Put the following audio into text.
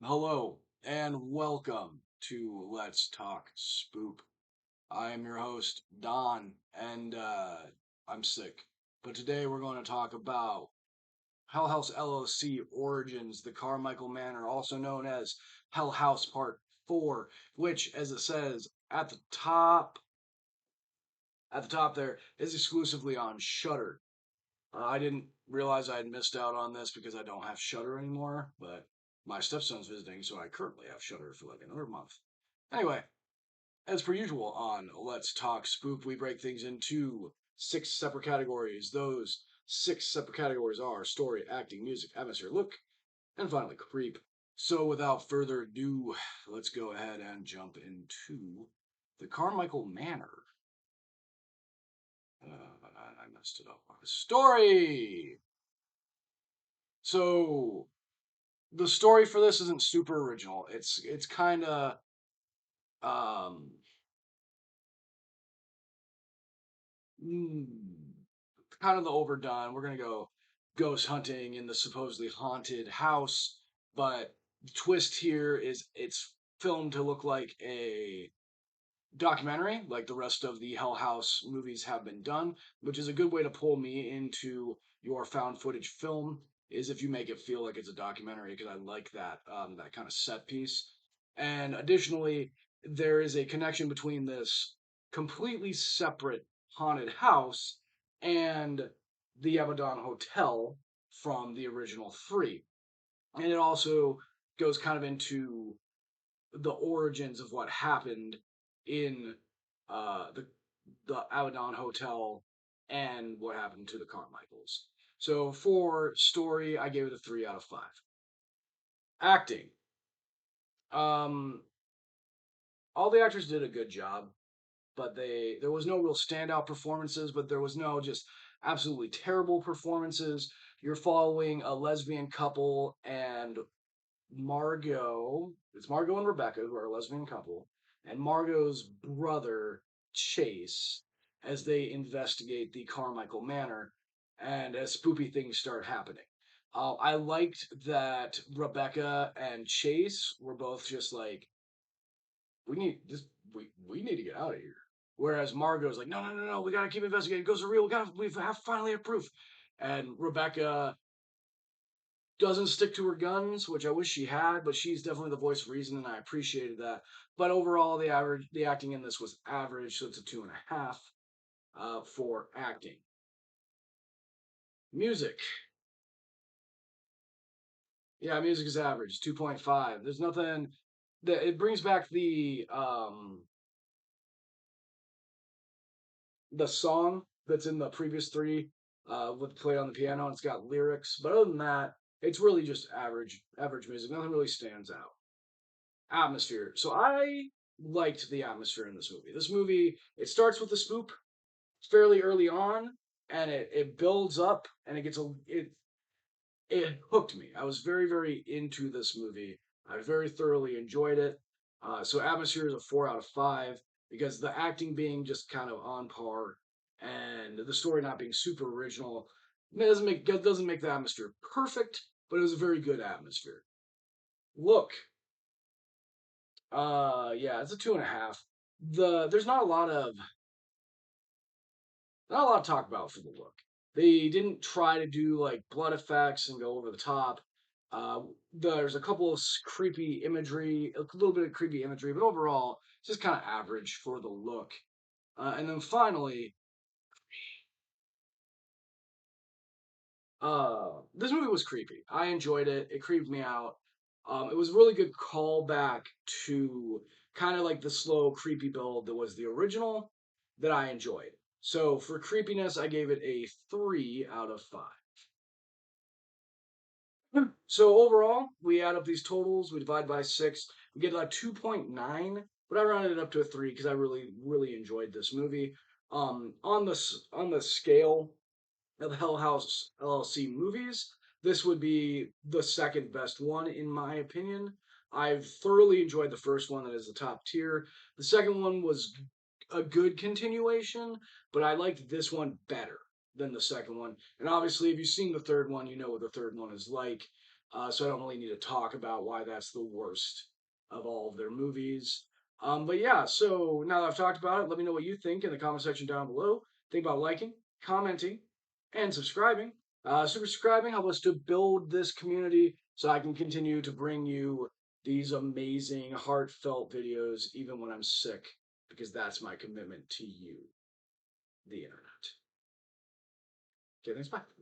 Hello and welcome to Let's Talk Spoop. I am your host, Don, and I'm sick. But today we're going to talk about Hell House LLC Origins, the Carmichael Manor, also known as Hell House Part 4, which, as it says at the top there, is exclusively on Shudder. I didn't realize I had missed out on this because I don't have Shudder anymore, but my stepson's visiting, so I currently have Shudder for like another month. Anyway, as per usual on Let's Talk Spook, we break things into six separate categories. Those six separate categories are story, acting, music, atmosphere, look, and finally creep. So without further ado, let's go ahead and jump into the Carmichael Manor. I messed it up. Story! So the story for this isn't super original. It's kind of um mm, kind of the overdone. We're gonna go ghost hunting in the supposedly haunted house, but the twist here is it's filmed to look like a documentary, like the rest of the Hell House movies have been done, which is a good way to pull me into your found footage film. Is if you make it feel like it's a documentary, because I like that kind of set piece. And additionally, there is a connection between this completely separate haunted house and the Abaddon Hotel from the original three. And it also goes kind of into the origins of what happened in the Abaddon Hotel and what happened to the Carmichaels. So for story, I gave it a 3 out of 5. Acting, um, all the actors did a good job, but there was no real standout performances, but there was no just absolutely terrible performances. You're following a lesbian couple and Margot. It's Margot and Rebecca who are a lesbian couple, and Margot's brother Chase as they investigate the Carmichael Manor, and as spoopy things start happening. I liked that Rebecca and Chase were both just like, we need this, we need to get out of here. Whereas Margot's like, no, no, no, no, we gotta keep investigating. It goes to real. We have finally have proof. And Rebecca doesn't stick to her guns, which I wish she had, but she's definitely the voice of reason, and I appreciated that. But overall, the acting in this was average, so it's a 2.5 for acting. Music, yeah, music is average, 2.5. There's nothing that it brings back the song that's in the previous three with played on the piano. And it's got lyrics, but other than that, it's really just average music. Nothing really stands out. Atmosphere. So I liked the atmosphere in this movie. This movie, it starts with the spook fairly early on, and it builds up, and it hooked me. I was very into this movie. I very thoroughly enjoyed it. So atmosphere is a 4 out of 5 because the acting being just kind of on par, and the story not being super original doesn't make the atmosphere perfect, but it was a very good atmosphere. Look, yeah, it's a 2.5. There's not a lot to talk about for the look. They didn't try to do like blood effects and go over the top. Uh, there's a couple of creepy imagery, a little bit of creepy imagery, but overall, it's just kind of average for the look. And then finally, this movie was creepy. I enjoyed it. It creeped me out. It was a really good callback to kind of like the slow, creepy build that was the original that I enjoyed. So for creepiness, I gave it a 3 out of 5. So overall, we add up these totals, we divide by 6, we get like 2.9, but I rounded it up to a 3 because I really enjoyed this movie. On the scale of Hell House LLC movies, this would be the second best one in my opinion. I've thoroughly enjoyed the first one, that is the top tier. The second one was a good continuation, but I liked this one better than the second one. And obviously, if you've seen the third one, you know what the third one is like. So I don't really need to talk about why that's the worst of all of their movies. But yeah, so now that I've talked about it, let me know what you think in the comment section down below. Think about liking, commenting, and subscribing. Subscribing help us to build this community so I can continue to bring you these amazing, heartfelt videos even when I'm sick, because that's my commitment to you, the internet. Okay, thanks, bye.